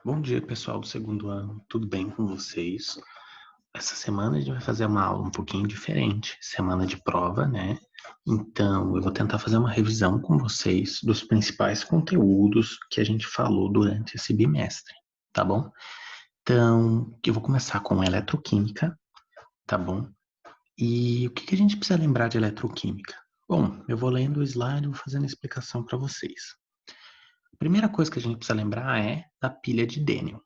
Bom dia, pessoal do segundo ano. Tudo bem com vocês? Essa semana a gente vai fazer uma aula um pouquinho diferente, semana de prova, né? Então, eu vou tentar fazer uma revisão com vocês dos principais conteúdos que a gente falou durante esse bimestre, tá bom? Então, eu vou começar com eletroquímica, tá bom? E o que a gente precisa lembrar de eletroquímica? Bom, eu vou lendo o slide e vou fazendo a explicação para vocês. A primeira coisa que a gente precisa lembrar é da pilha de Daniel.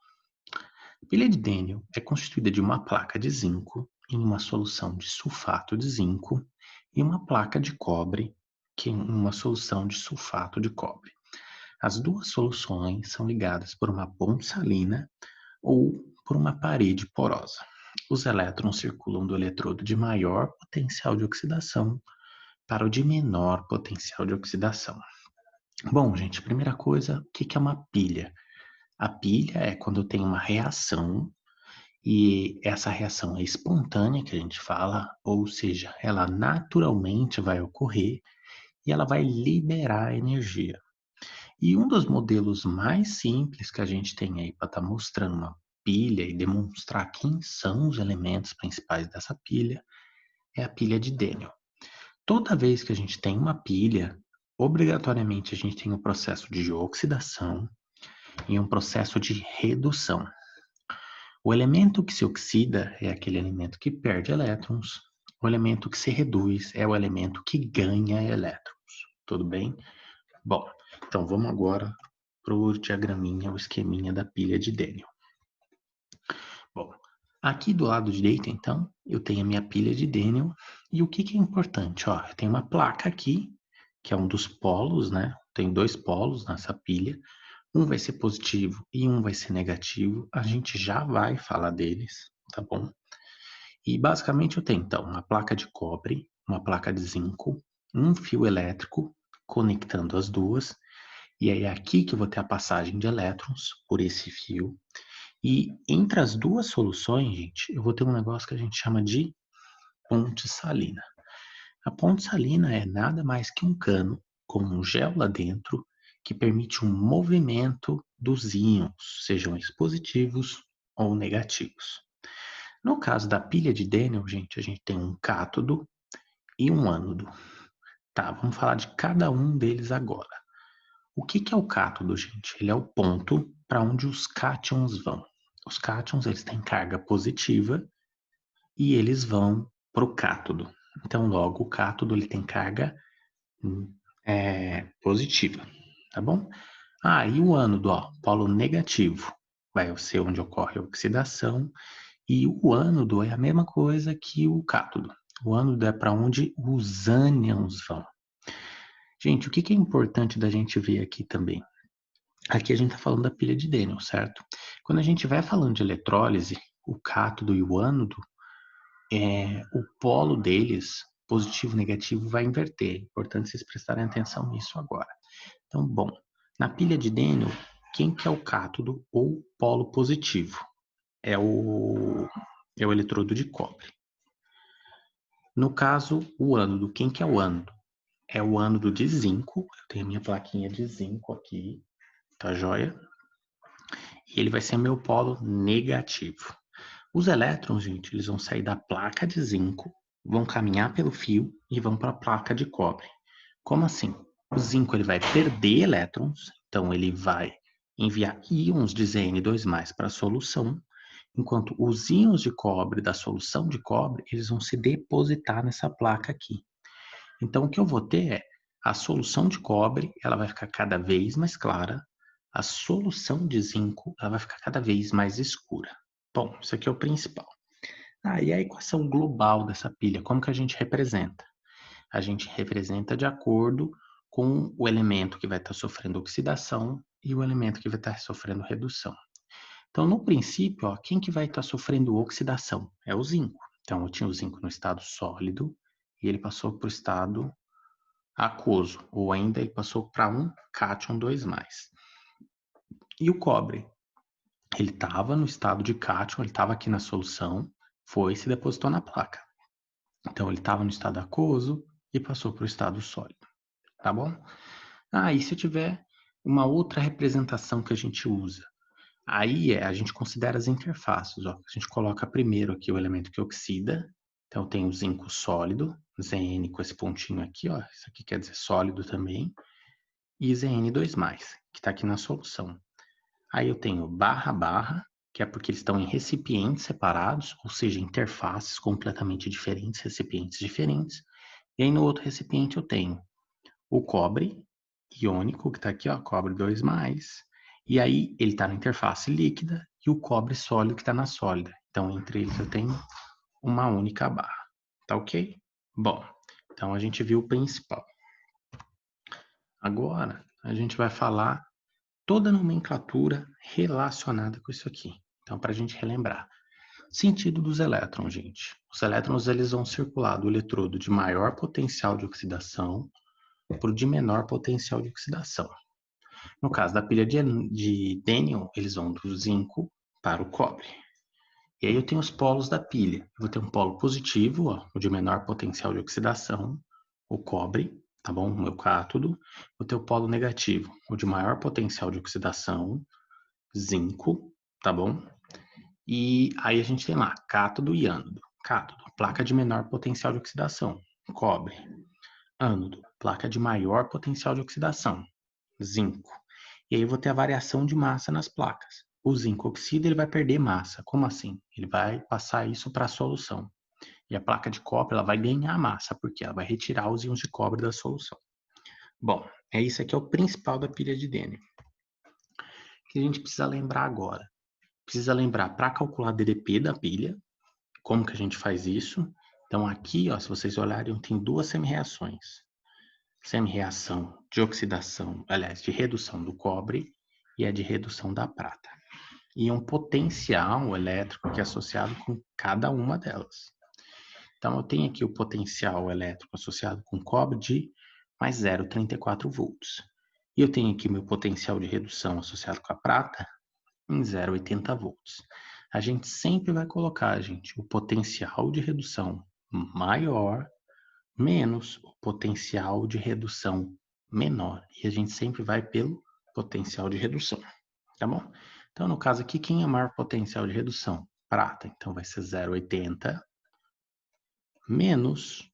A pilha de Daniel é constituída de uma placa de zinco em uma solução de sulfato de zinco e uma placa de cobre que em uma solução de sulfato de cobre. As duas soluções são ligadas por uma ponte salina ou por uma parede porosa. Os elétrons circulam do eletrodo de maior potencial de oxidação para o de menor potencial de oxidação. Bom, gente, primeira coisa, o que é uma pilha? A pilha é quando tem uma reação e essa reação é espontânea, que a gente fala, ou seja, ela naturalmente vai ocorrer e ela vai liberar energia. E um dos modelos mais simples que a gente tem aí para estar mostrando uma pilha e demonstrar quem são os elementos principais dessa pilha é a pilha de Daniel. Toda vez que a gente tem uma pilha, obrigatoriamente a gente tem um processo de oxidação e um processo de redução. O elemento que se oxida é aquele elemento que perde elétrons. O elemento que se reduz é o elemento que ganha elétrons. Tudo bem? Bom, então vamos agora para o diagraminha, o esqueminha da pilha de Daniel. Bom, aqui do lado direito, então, eu tenho a minha pilha de Daniel. E o que é importante? Ó, eu tenho uma placa aqui, que é um dos polos, né? Tem dois polos nessa pilha. Um vai ser positivo e um vai ser negativo. A gente já vai falar deles, tá bom? E basicamente eu tenho então uma placa de cobre, uma placa de zinco, um fio elétrico conectando as duas, e aí é aqui que eu vou ter a passagem de elétrons por esse fio. E entre as duas soluções, gente, eu vou ter um negócio que a gente chama de ponte salina. A ponte salina é nada mais que um cano com um gel lá dentro que permite um movimento dos íons, sejam eles positivos ou negativos. No caso da pilha de Daniel, gente, a gente tem um cátodo e um ânodo. Tá, vamos falar de cada um deles agora. O que é o cátodo, gente? Ele é o ponto para onde os cátions vão. Os cátions, eles têm carga positiva e eles vão para o cátodo. Então, logo, o cátodo ele tem carga positiva, tá bom? Ah, e o ânodo, ó, polo negativo, vai ser onde ocorre a oxidação, e o ânodo é a mesma coisa que o cátodo. O ânodo é para onde os ânions vão. Gente, o que é importante da gente ver aqui também? Aqui a gente está falando da pilha de Daniel, certo? Quando a gente vai falando de eletrólise, o cátodo e o ânodo, o polo deles, positivo e negativo, vai inverter. É importante vocês prestarem atenção nisso agora. Então, bom, na pilha de Daniel, quem que é o cátodo ou polo positivo? É o eletrodo de cobre. No caso, o ânodo, quem que é o ânodo? É o ânodo de zinco, eu tenho a minha plaquinha de zinco aqui, tá joia? E ele vai ser meu polo negativo. Os elétrons, gente, eles vão sair da placa de zinco, vão caminhar pelo fio e vão para a placa de cobre. Como assim? O zinco ele vai perder elétrons, então ele vai enviar íons de Zn2+ para a solução, enquanto os íons de cobre da solução de cobre, eles vão se depositar nessa placa aqui. Então o que eu vou ter é a solução de cobre, ela vai ficar cada vez mais clara, a solução de zinco, ela vai ficar cada vez mais escura. Bom, isso aqui é o principal. Ah, e a equação global dessa pilha, como que a gente representa? A gente representa de acordo com o elemento que vai estar sofrendo oxidação e o elemento que vai estar sofrendo redução. Então, no princípio, ó, quem que vai estar sofrendo oxidação? É o zinco. Então, eu tinha o zinco no estado sólido e ele passou para o estado aquoso, ou ainda ele passou para um cátion 2+. E o cobre? Ele estava no estado de cátion, ele estava aqui na solução, foi e se depositou na placa. Então, ele estava no estado aquoso e passou para o estado sólido, tá bom? Ah, e se eu tiver uma outra representação que a gente usa? Aí a gente considera as interfaces, ó. A gente coloca primeiro aqui o elemento que oxida. Então tem o zinco sólido, Zn com esse pontinho aqui, ó. Isso aqui quer dizer sólido também. E Zn2+, que está aqui na solução. Aí eu tenho barra, que é porque eles estão em recipientes separados, ou seja, interfaces completamente diferentes, recipientes diferentes. E aí no outro recipiente eu tenho o cobre iônico, que está aqui, ó, cobre 2+. E aí ele está na interface líquida e o cobre sólido que está na sólida. Então entre eles eu tenho uma única barra. Tá ok? Bom, então a gente viu o principal. Agora a gente vai falar toda a nomenclatura relacionada com isso aqui. Então, para a gente relembrar. Sentido dos elétrons, gente. Os elétrons eles vão circular do eletrodo de maior potencial de oxidação para o de menor potencial de oxidação. No caso da pilha de Daniel, eles vão do zinco para o cobre. E aí eu tenho os polos da pilha. Eu vou ter um polo positivo, ó, o de menor potencial de oxidação, o cobre, tá bom? O meu cátodo. Vou ter o polo negativo, o de maior potencial de oxidação, zinco, tá bom? E aí a gente tem lá cátodo e ânodo. Cátodo, placa de menor potencial de oxidação, cobre. Ânodo, placa de maior potencial de oxidação, zinco. E aí eu vou ter a variação de massa nas placas. O zinco oxida, ele vai perder massa. Como assim? Ele vai passar isso para a solução. E a placa de cobre, ela vai ganhar massa, porque ela vai retirar os íons de cobre da solução. Bom, isso aqui é o principal da pilha de Dehner. O que a gente precisa lembrar agora? Precisa lembrar para calcular DDP da pilha, como que a gente faz isso. Então aqui, ó, se vocês olharem, tem duas semi-reações. Semi-reação de oxidação, aliás, de redução do cobre e a de redução da prata. E um potencial elétrico que é associado com cada uma delas. Então eu tenho aqui o potencial elétrico associado com cobre de mais 0,34 volts. E eu tenho aqui meu potencial de redução associado com a prata em 0,80 volts. A gente sempre vai colocar, gente, o potencial de redução maior menos o potencial de redução menor. E a gente sempre vai pelo potencial de redução, tá bom? Então, no caso aqui, quem é o maior potencial de redução? Prata. Então, vai ser 0,80 menos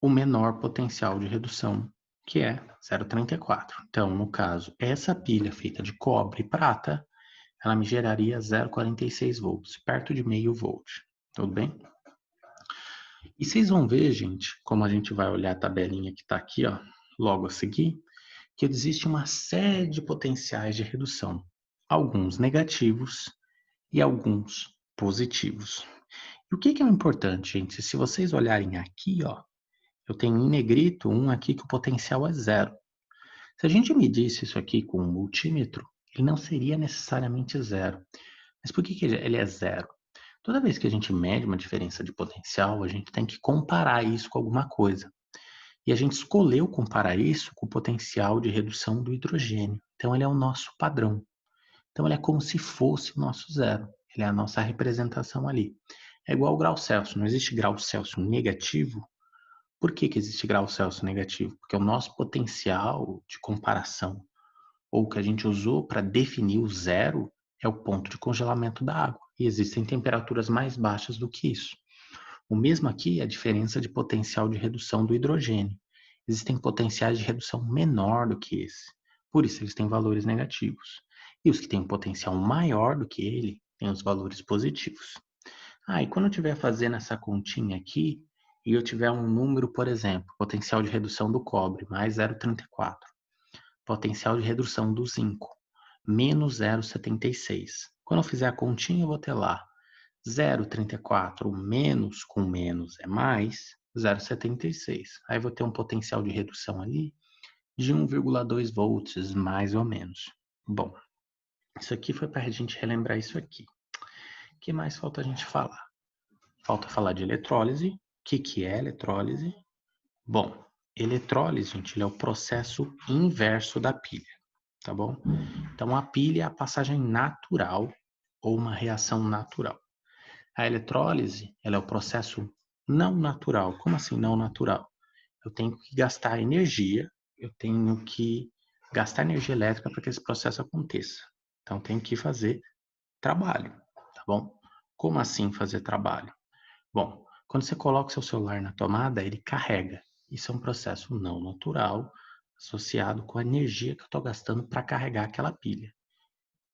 o menor potencial de redução, que é 0,34. Então, no caso, essa pilha feita de cobre e prata, ela me geraria 0,46 volts, perto de meio volt. Tudo bem? E vocês vão ver, gente, como a gente vai olhar a tabelinha que está aqui, ó, logo a seguir, que existe uma série de potenciais de redução, alguns negativos e alguns positivos. E o que é importante, gente? Se vocês olharem aqui, ó, eu tenho em negrito um aqui que o potencial é 0. Se a gente medisse isso aqui com um multímetro, ele não seria necessariamente 0. Mas por que ele é 0? Toda vez que a gente mede uma diferença de potencial, a gente tem que comparar isso com alguma coisa. E a gente escolheu comparar isso com o potencial de redução do hidrogênio. Então, ele é o nosso padrão. Então, ele é como se fosse o nosso 0. Ele é a nossa representação ali. É igual ao grau Celsius. Não existe grau Celsius negativo. Por que existe grau Celsius negativo? Porque o nosso potencial de comparação, ou o que a gente usou para definir o 0, é o ponto de congelamento da água. E existem temperaturas mais baixas do que isso. O mesmo aqui é a diferença de potencial de redução do hidrogênio. Existem potenciais de redução menor do que esse. Por isso, eles têm valores negativos. E os que têm um potencial maior do que ele têm os valores positivos. E quando eu estiver fazendo essa continha aqui, e eu tiver um número, por exemplo, potencial de redução do cobre, mais 0,34. Potencial de redução do zinco, menos 0,76. Quando eu fizer a continha, eu vou ter lá 0,34 menos com menos é mais 0,76. Aí vou ter um potencial de redução ali de 1,2 volts, mais ou menos. Bom, isso aqui foi para a gente relembrar isso aqui. O que mais falta a gente falar? Falta falar de eletrólise. O que é eletrólise? Bom, eletrólise, gente, ele é o processo inverso da pilha, tá bom? Então, a pilha é a passagem natural ou uma reação natural. A eletrólise, ela é o processo não natural. Como assim não natural? Eu tenho que gastar energia, eu tenho que gastar energia elétrica para que esse processo aconteça. Então tem que fazer trabalho, tá bom? Como assim fazer trabalho? Bom, quando você coloca o seu celular na tomada, ele carrega. Isso é um processo não natural associado com a energia que eu estou gastando para carregar aquela pilha.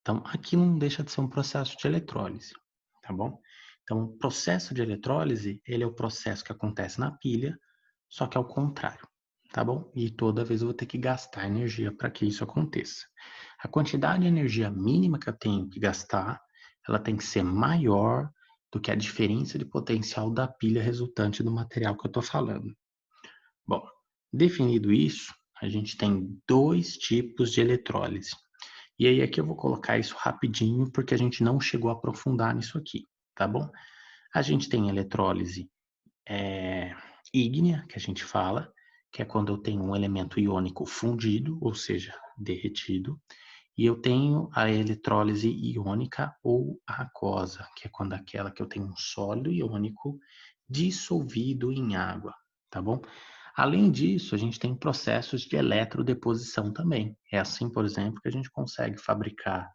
Então, aqui não deixa de ser um processo de eletrólise, tá bom? Então, o processo de eletrólise, ele é o processo que acontece na pilha, só que ao contrário, tá bom? E toda vez eu vou ter que gastar energia para que isso aconteça. A quantidade de energia mínima que eu tenho que gastar, ela tem que ser maior do que a diferença de potencial da pilha resultante do material que eu estou falando. Bom, definido isso, a gente tem dois tipos de eletrólise. E aí aqui eu vou colocar isso rapidinho, porque a gente não chegou a aprofundar nisso aqui, tá bom? A gente tem eletrólise ígnea, que a gente fala, que é quando eu tenho um elemento iônico fundido, ou seja, derretido, e eu tenho a eletrólise iônica ou aquosa, que é quando aquela que eu tenho um sólido iônico dissolvido em água, tá bom? Além disso, a gente tem processos de eletrodeposição também. É assim, por exemplo, que a gente consegue fabricar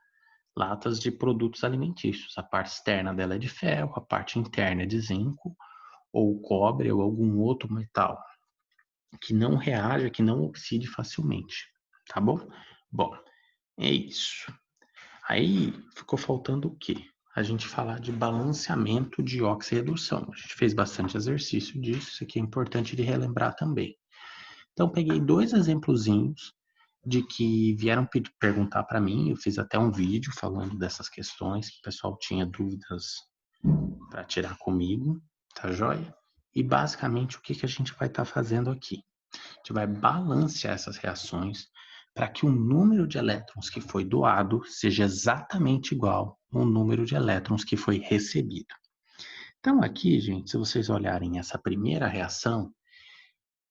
latas de produtos alimentícios. A parte externa dela é de ferro, a parte interna é de zinco, ou cobre, ou algum outro metal que não reaja, que não oxide facilmente, tá bom? Bom, é isso. Aí ficou faltando o quê? A gente falar de balanceamento de oxirredução. A gente fez bastante exercício disso, isso aqui é importante de relembrar também. Então, peguei dois exemplozinhos de que vieram perguntar para mim, eu fiz até um vídeo falando dessas questões, que o pessoal tinha dúvidas para tirar comigo, tá joia? E basicamente o que, que a gente vai estar fazendo aqui? A gente vai balancear essas reações para que o número de elétrons que foi doado seja exatamente igual ao número de elétrons que foi recebido. Então aqui, gente, se vocês olharem essa primeira reação,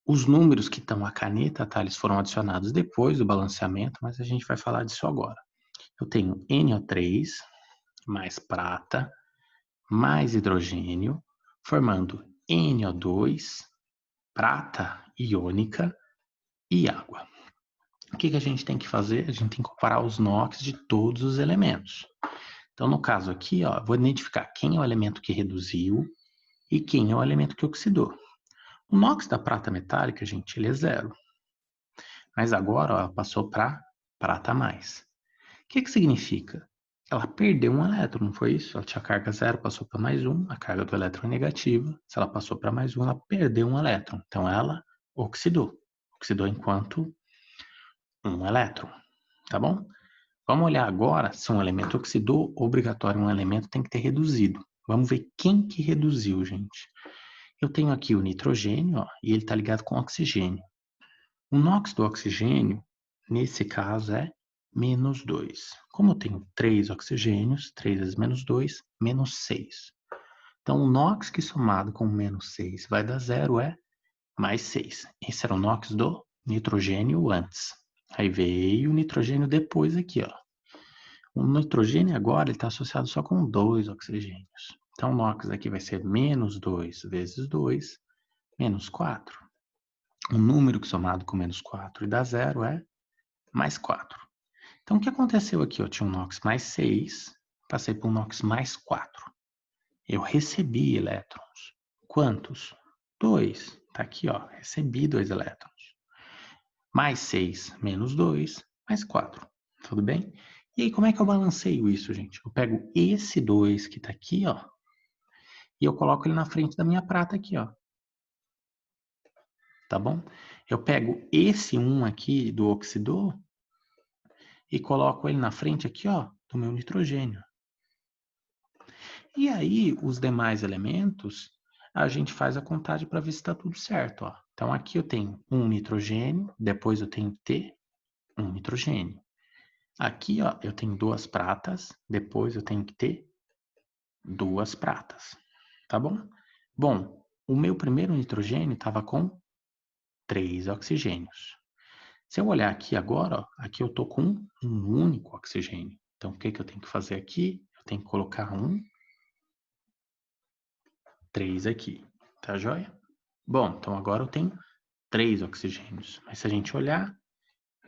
os números que estão à caneta, tá, eles foram adicionados depois do balanceamento, mas a gente vai falar disso agora. Eu tenho NO3 mais prata mais hidrogênio, formando NO2, prata iônica e água. O que a gente tem que fazer? A gente tem que comparar os NOx de todos os elementos. Então, no caso aqui, ó, vou identificar quem é o elemento que reduziu e quem é o elemento que oxidou. O NOx da prata metálica, gente, ele é zero. Mas agora, ó, ela passou para prata mais. O que significa? Ela perdeu um elétron, não foi isso? Ela tinha carga zero, passou para mais um, a carga do elétron é negativa. Se ela passou para mais um, ela perdeu um elétron. Então, ela oxidou. Oxidou enquanto um elétron, tá bom? Vamos olhar agora se um elemento oxidou, obrigatório um elemento tem que ter reduzido. Vamos ver quem que reduziu, gente. Eu tenho aqui o nitrogênio, ó, e ele está ligado com o oxigênio. O NOx do oxigênio, nesse caso, é menos 2. Como eu tenho 3 oxigênios, 3 vezes menos 2, menos 6. Então, o NOx que somado com menos 6 vai dar zero, é mais 6. Esse era o NOx do nitrogênio antes. Aí veio o nitrogênio depois aqui, ó. O nitrogênio agora está associado só com 2 oxigênios. Então, o NOx aqui vai ser menos 2 vezes 2, menos 4. O número que somado com menos 4 e dá zero é mais 4. Então, o que aconteceu aqui? Eu tinha um NOx mais 6, passei para um NOx mais 4. Eu recebi elétrons. Quantos? 2. Está aqui, ó, recebi 2 elétrons. Mais 6 menos 2, mais 4. Tudo bem? E aí, como é que eu balanceio isso, gente? Eu pego esse 2 que está aqui, ó, e eu coloco ele na frente da minha prata aqui, ó. Tá bom? Eu pego esse 1 aqui do oxidor e coloco ele na frente aqui, ó, do meu nitrogênio. E aí, os demais elementos, a gente faz a contagem para ver se está tudo certo, ó. Então, aqui eu tenho um nitrogênio, depois eu tenho que ter um nitrogênio. Aqui, ó, eu tenho 2 pratas, depois eu tenho que ter 2 pratas, tá bom? Bom, o meu primeiro nitrogênio estava com 3 oxigênios. Se eu olhar aqui agora, ó, aqui eu estou com um único oxigênio. Então, o que eu tenho que fazer aqui? Eu tenho que colocar 3 aqui, tá joia? Bom, então agora eu tenho 3 oxigênios. Mas se a gente olhar,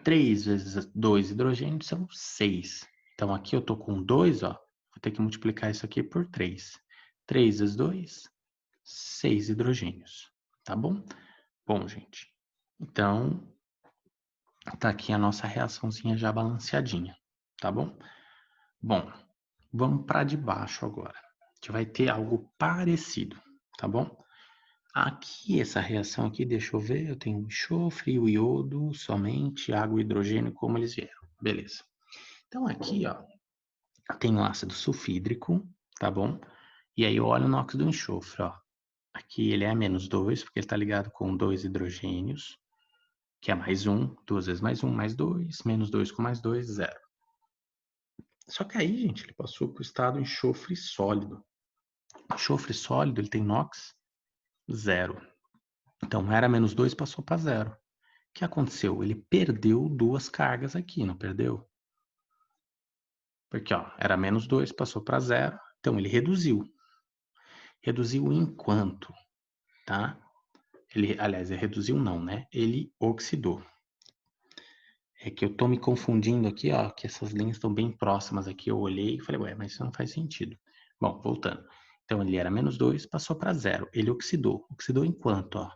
3 vezes 2 hidrogênios são 6. Então, aqui eu tô com 2, ó. Vou ter que multiplicar isso aqui por 3. 3 vezes 2, 6 hidrogênios. Tá bom? Bom, gente. Então, tá aqui a nossa reaçãozinha já balanceadinha. Tá bom? Bom, vamos para de baixo agora. A gente vai ter algo parecido. Tá bom? Aqui, essa reação aqui, deixa eu ver, eu tenho o enxofre e o iodo, somente água e hidrogênio, como eles vieram. Beleza. Então, aqui, ó, tem o ácido sulfídrico, tá bom? E aí eu olho o NOx do enxofre, ó. Aqui ele é -2, porque ele está ligado com 2 hidrogênios, que é mais 1, 2 vezes mais 1, mais 2, -2 com mais 2, 0. Só que aí, gente, ele passou para o estado enxofre sólido. O enxofre sólido, ele tem NOx 0. Então, era -2, passou para 0. O que aconteceu? Ele perdeu 2 cargas aqui, não perdeu? Porque, ó, era -2, passou para 0, então ele reduziu. Reduziu em quanto? Tá? Aliás, ele reduziu não, né? Ele oxidou. É que eu tô me confundindo aqui, ó, que essas linhas estão bem próximas aqui. Eu olhei e falei, ué, mas isso não faz sentido. Bom, voltando. Então, ele era -2, passou para 0. Ele oxidou. Oxidou em quanto, ó?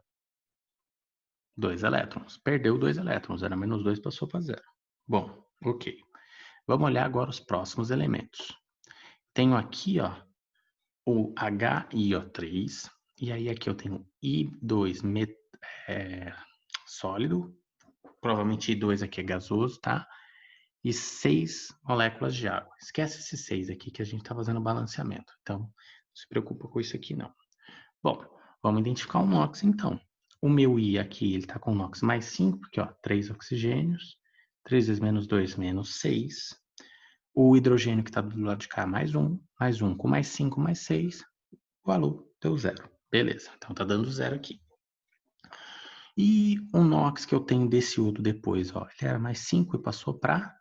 2 elétrons. Perdeu 2 elétrons. Era -2, passou para 0. Bom, ok. Vamos olhar agora os próximos elementos. Tenho aqui, ó, o HiO3. E aí aqui eu tenho I2 sólido. Provavelmente I2 aqui é gasoso, tá? E 6 moléculas de água. Esquece esses 6 aqui que a gente está fazendo balanceamento. Então, não se preocupa com isso aqui, não. Bom, vamos identificar o NOx, então. O meu I aqui, ele está com NOx mais 5, porque, ó, 3 oxigênios. 3 vezes -2, -6. O hidrogênio que está do lado de cá, mais 1 com mais 5, mais 6. O valor deu 0. Beleza, então tá dando 0 aqui. E o NOx que eu tenho desse iodo depois, ó, ele era mais 5 e passou para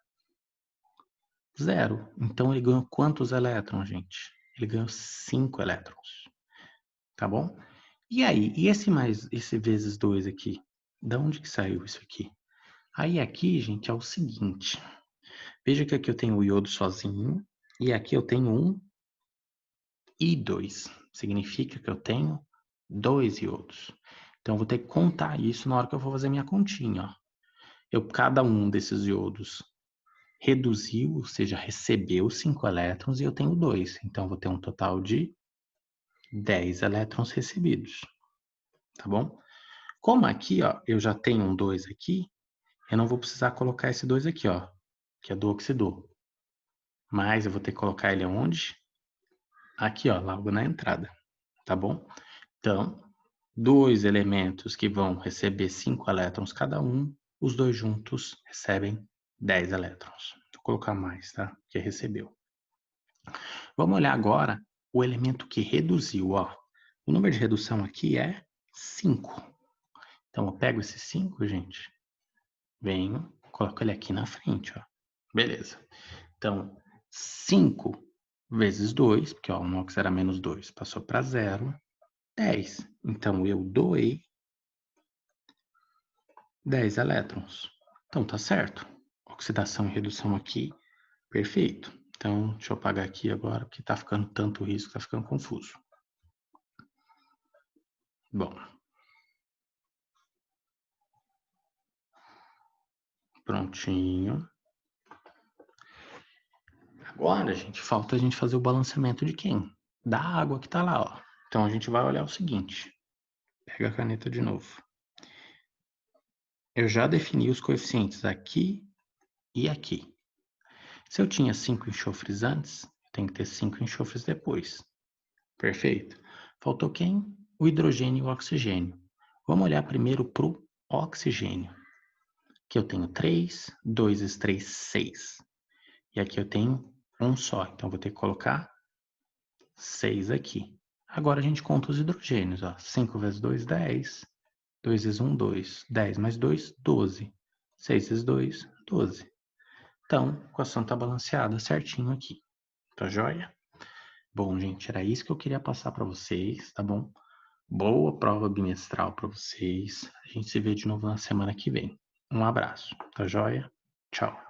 0. Então ele ganhou quantos elétrons, gente? Ele ganhou 5 elétrons. Tá bom? E aí, e esse vezes 2 aqui? Da onde que saiu isso aqui? Aí aqui, gente, é o seguinte. Veja que aqui eu tenho o iodo sozinho e aqui eu tenho um I2. Significa que eu tenho 2 iodos. Então eu vou ter que contar isso na hora que eu for fazer minha continha, ó. Cada um desses iodos reduziu, ou seja, recebeu 5 elétrons e eu tenho 2. Então, vou ter um total de 10 elétrons recebidos. Tá bom? Como aqui, ó, eu já tenho um 2 aqui, eu não vou precisar colocar esse 2 aqui, ó, que é do oxidor. Mas eu vou ter que colocar ele aonde? Aqui, ó, logo na entrada. Tá bom? Então, 2 elementos que vão receber 5 elétrons cada um, os dois juntos recebem 10 elétrons. Vou colocar mais, tá? Que recebeu. Vamos olhar agora o elemento que reduziu, ó. O número de redução aqui é 5. Então, eu pego esse 5, gente, venho, coloco ele aqui na frente, ó. Beleza. Então, 5 vezes 2, porque ó, o NOx era -2, passou para 0, 10. Então, eu doei 10 elétrons. Então, tá certo. Oxidação e redução aqui, perfeito. Então, deixa eu apagar aqui agora, porque tá ficando tanto risco, tá ficando confuso. Bom. Prontinho. Agora, gente, falta a gente fazer o balanceamento de quem? Da água que tá lá, ó. Então, a gente vai olhar o seguinte. Pega a caneta de novo. Eu já defini os coeficientes aqui e aqui. Se eu tinha 5 enxofres antes, eu tenho que ter 5 enxofres depois. Perfeito? Faltou quem? O hidrogênio e o oxigênio. Vamos olhar primeiro para o oxigênio. Aqui eu tenho 3, 2 vezes 3, 6. E aqui eu tenho um só, então vou ter que colocar 6 aqui. Agora a gente conta os hidrogênios, ó. 5 vezes 2, 10. 2 vezes 1, 2. 10 mais 2, 12. 6 vezes 2, 12. Então, a equação está balanceada certinho aqui. Tá joia? Bom, gente, era isso que eu queria passar para vocês, tá bom? Boa prova bimestral para vocês. A gente se vê de novo na semana que vem. Um abraço, tá joia? Tchau.